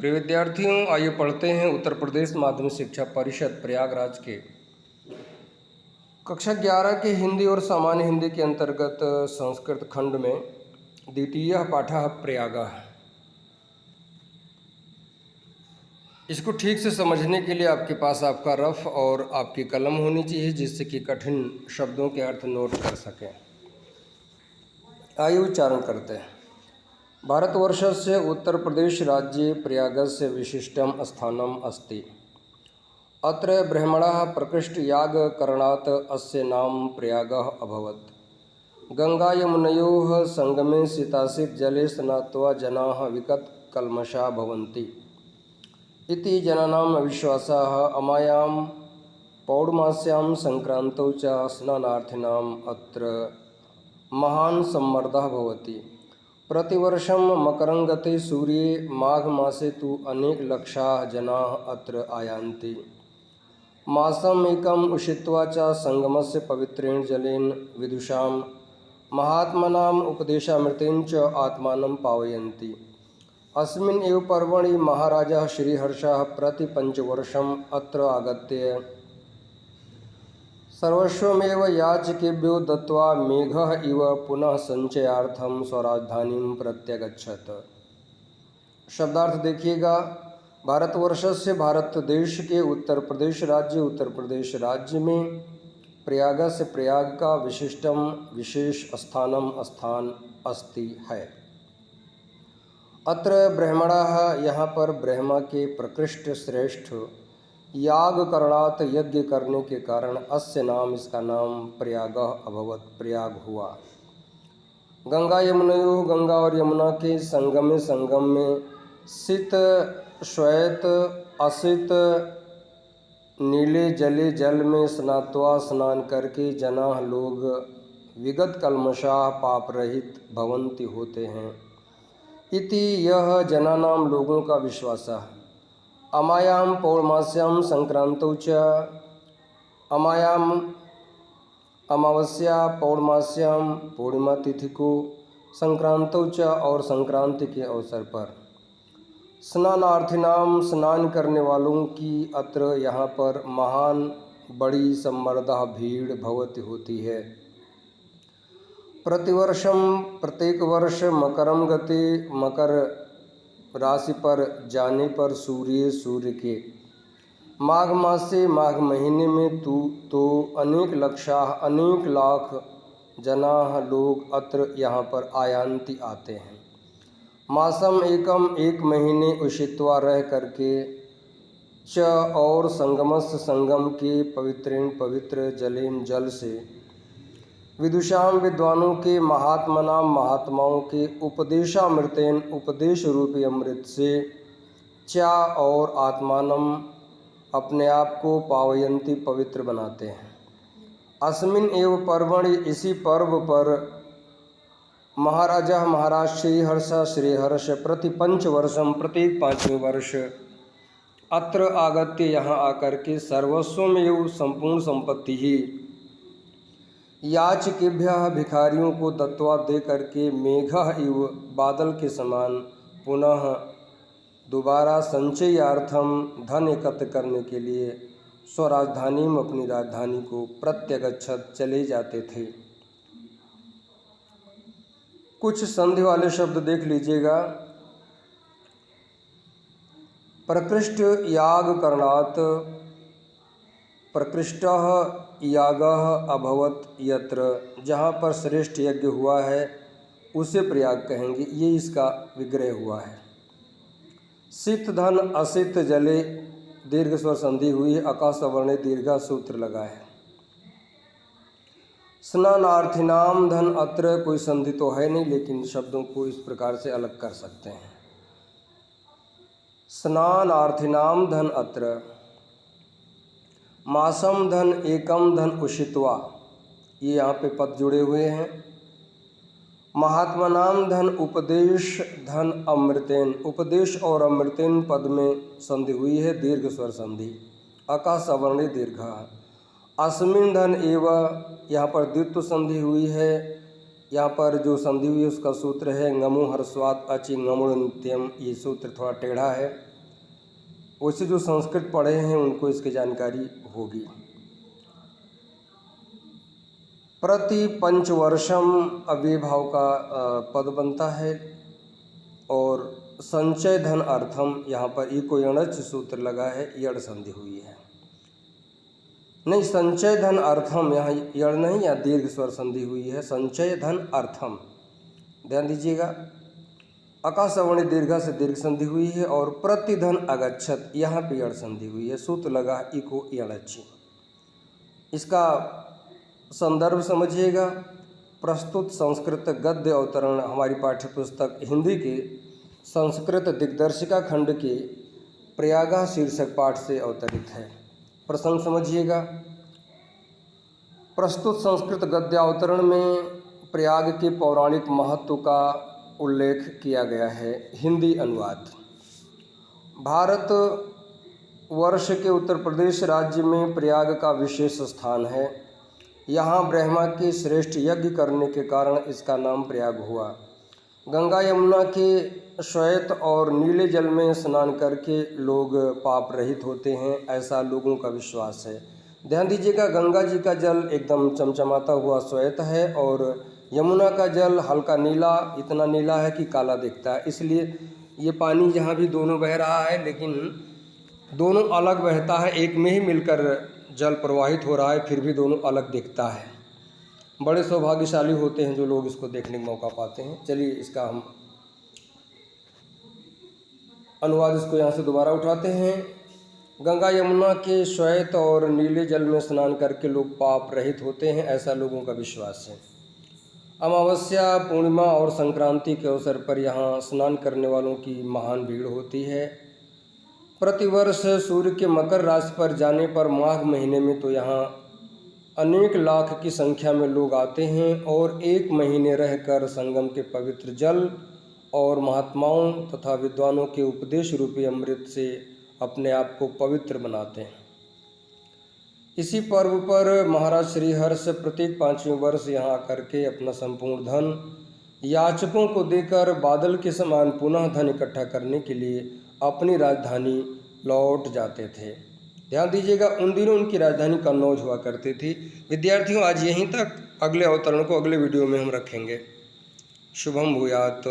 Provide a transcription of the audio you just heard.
प्रिय विद्यार्थियों, आइए पढ़ते हैं उत्तर प्रदेश माध्यमिक शिक्षा परिषद प्रयागराज के कक्षा 11 के हिंदी और सामान्य हिंदी के अंतर्गत संस्कृत खंड में द्वितीय पाठः प्रयागः। इसको ठीक से समझने के लिए आपके पास आपका रफ और आपकी कलम होनी चाहिए, जिससे कि कठिन शब्दों के अर्थ नोट कर सकें। आइए उच्चारण करते हैं। भारतवर्षस्य उत्तर प्रदेश राज्ये प्रयागस्य विशिष्टं स्थानम् अस्ति। अत्र ब्राह्मणाः प्रकृष्टयागकरणात् अस्य नाम प्रयागः अभवत्। गंगायमुनयोः संगमे शीताशीतजले स्नात्वा जनाः विगतकल्मषाः भवन्ति इति जनानां विश्वासः। अमायां पौर्णमास्यां संक्रान्तौ च स्नानार्थिनाम् अत्र महान् सम्मर्दः भवति। प्रतिवर्षं मकरङ्गते सूर्ये माघमासे तु अनेकलक्षाः जनाः अत्र आयान्ति। मासमेकम् उषित्वा च संगमस्य पवित्रेण जलेन विदुषां महात्मनाम् उपदेशामृतेन च आत्मानं पावयन्ति। अस्मिन् एव पर्वणि महाराजः श्रीहर्षः प्रति पञ्चवर्षम् अत्र आगत्य सर्वस्वमेव याचकेभ्यो दत्त्वा मेघः इव पुनः संचयार्थं स्वराजधानीं प्रत्यगच्छत्। शब्दार्थ देखिएगा। भारतवर्षस्य भारत देश के उत्तर प्रदेश राज्य में प्रयाग से प्रयाग का विशेष स्थान अस्ति है। अत्र ब्राह्मणाः, यहाँ पर ब्रह्मा के प्रकृष्ट श्रेष्ठ याग करणात् यज्ञ करने के कारण अस्य नाम, इसका नाम प्रयागः अभवत, प्रयाग हुआ। गंगा यमुनयोः, गंगा और यमुना के संगम में शीत श्वेत असित नीले जल में स्नात्वा, स्नान करके जनाः लोग विगत कल्मषाः पाप रहित भवन्ति होते हैं। इति यह जनानां लोगों का विश्वास है। अमायां पौर्णमास्यां संक्रांतौ च, अमायां अमावस्या पौर्णमास्यां पूर्णिमा तिथि को, संक्रांतौ च और संक्रांति के अवसर पर, स्नानार्थिनां स्नान करने वालों की अत्र यहाँ पर महान बड़ी सम्मर्दः भीड़ भवति होती है। प्रतिवर्षम प्रत्येक वर्ष मकरम गते, मकर राशि पर जाने पर सूर्य के माघ मास से माघ महीने में तो अनेक लाख जनाः लोग अत्र यहाँ पर आयान्ति आते हैं। मासम एकम, एक महीने उषित्वा रह करके, च और संगमस्य संगम के पवित्रेण पवित्र जलेन जल से, विदुषाम विद्वानों के, महात्मनाम महात्माओं के, उपदेशामृतेन उपदेश रूपी अमृत से, चा और आत्मानम अपने आप को, पावयंती पवित्र बनाते हैं। अस्मिन एव पर्वणि, इसी पर्व पर, महाराजा महाराज श्रीहर्ष प्रति पंचवर्षम, प्रत्येक 5वें वर्ष, अत्र आगत्य यहाँ आकर के, सर्वस्वमेव संपूर्ण संपत्ति ही, याचकेभ्यः भिखारियों को दत्त्वा दे करके, मेघः इव बादल के समान, पुनः दोबारा संचयार्थम धन एकत्र करने के लिए, स्वराजधानी में अपनी राजधानी को प्रत्यगच्छत चले जाते थे। कुछ संधि वाले शब्द देख लीजिएगा। प्रकृष्ट याग करणात्, प्रकृष्टः यागः अभवत यत्र, जहाँ पर श्रेष्ठ यज्ञ हुआ है उसे प्रयाग कहेंगे, ये इसका विग्रह हुआ है। शीत धन असित जले, दीर्घ स्वर संधि हुई, अका सवर्णे दीर्घा सूत्र लगा है। स्नानार्थिनाम धन, अत्र कोई संधि तो है नहीं, लेकिन शब्दों को इस प्रकार से अलग कर सकते हैं। स्नानार्थिनाम धन अत्र, मासम धन एकम धन उषित्वा, ये यहाँ पे पद जुड़े हुए हैं। महात्मनाम धन उपदेश धन अमृतेन, उपदेश और अमृतेन पद में संधि हुई है, दीर्घ स्वर संधि, अका सवर्णे दीर्घा। अस्मिन धन एव, यहाँ पर द्वित्व संधि हुई है। यहाँ पर जो संधि हुई है उसका सूत्र है ngमु हर्स्वात् अचि ngमुड़ नित्यम। ये सूत्र थोड़ा टेढ़ा है, वैसे जो संस्कृत पढ़े हैं उनको इसकी जानकारी होगी। प्रति पंचवर्षम अव्ययभाव का पद बनता है और संचय धन अर्थम, यहाँ पर इको यणच सूत्र लगा है, यड़ संधि हुई है। नहीं, संचय धन अर्थम, यहाँ यड़ नहीं, यहाँ दीर्घ स्वर संधि हुई है। संचय धन अर्थम, ध्यान दीजिएगा। अकाशवणी दीर्घा से दीर्घ संधि हुई है और प्रतिधन अगच्छत, यहाँ पे यड़ संधि हुई है, सूत्र लगा है इको यणचि। इसका संदर्भ समझिएगा। प्रस्तुत संस्कृत गद्य अवतरण हमारी पाठ्य पुस्तक हिंदी के संस्कृत दिग्दर्शिका खंड के प्रयागा शीर्षक पाठ से अवतरित है। प्रसंग समझिएगा। प्रस्तुत संस्कृत गद्यावतरण में प्रयाग के पौराणिक महत्व का उल्लेख किया गया है। हिंदी अनुवाद। भारत वर्ष के उत्तर प्रदेश राज्य में प्रयाग का विशेष स्थान है। यहाँ ब्रह्मा के श्रेष्ठ यज्ञ करने के कारण इसका नाम प्रयाग हुआ। गंगा यमुना के श्वेत और नीले जल में स्नान करके लोग पाप रहित होते हैं, ऐसा लोगों का विश्वास है। ध्यान दीजिएगा, गंगा जी का जल एकदम चमचमाता हुआ श्वेत है और यमुना का जल हल्का नीला, इतना नीला है कि काला दिखता है। इसलिए ये पानी जहाँ भी दोनों बह रहा है, लेकिन दोनों अलग बहता है, एक में ही मिलकर जल प्रवाहित हो रहा है, फिर भी दोनों अलग दिखता है। बड़े सौभाग्यशाली होते हैं जो लोग इसको देखने का मौका पाते हैं। चलिए इसका हम अनुवाद इसको यहाँ से दोबारा उठाते हैं। गंगा यमुना के श्वेत और नीले जल में स्नान करके लोग पाप रहित होते हैं, ऐसा लोगों का विश्वास है। अमावस्या, पूर्णिमा और संक्रांति के अवसर पर यहाँ स्नान करने वालों की महान भीड़ होती है। प्रतिवर्ष सूर्य के मकर राशि पर जाने पर माघ महीने में तो यहाँ अनेक लाख की संख्या में लोग आते हैं और एक महीने रहकर संगम के पवित्र जल और महात्माओं तथा विद्वानों के उपदेश रूपी अमृत से अपने आप को पवित्र बनाते हैं। इसी पर्व पर महाराज श्रीहर्ष प्रत्येक 5वें वर्ष यहाँ आकर के अपना संपूर्ण धन याचकों को देकर बादल के समान पुनः धन इकट्ठा करने के लिए अपनी राजधानी लौट जाते थे। ध्यान दीजिएगा, उन दिनों उनकी राजधानी कन्नौज हुआ करती थी। विद्यार्थियों, आज यहीं तक, अगले अवतरण को अगले वीडियो में हम रखेंगे। शुभम भूयात।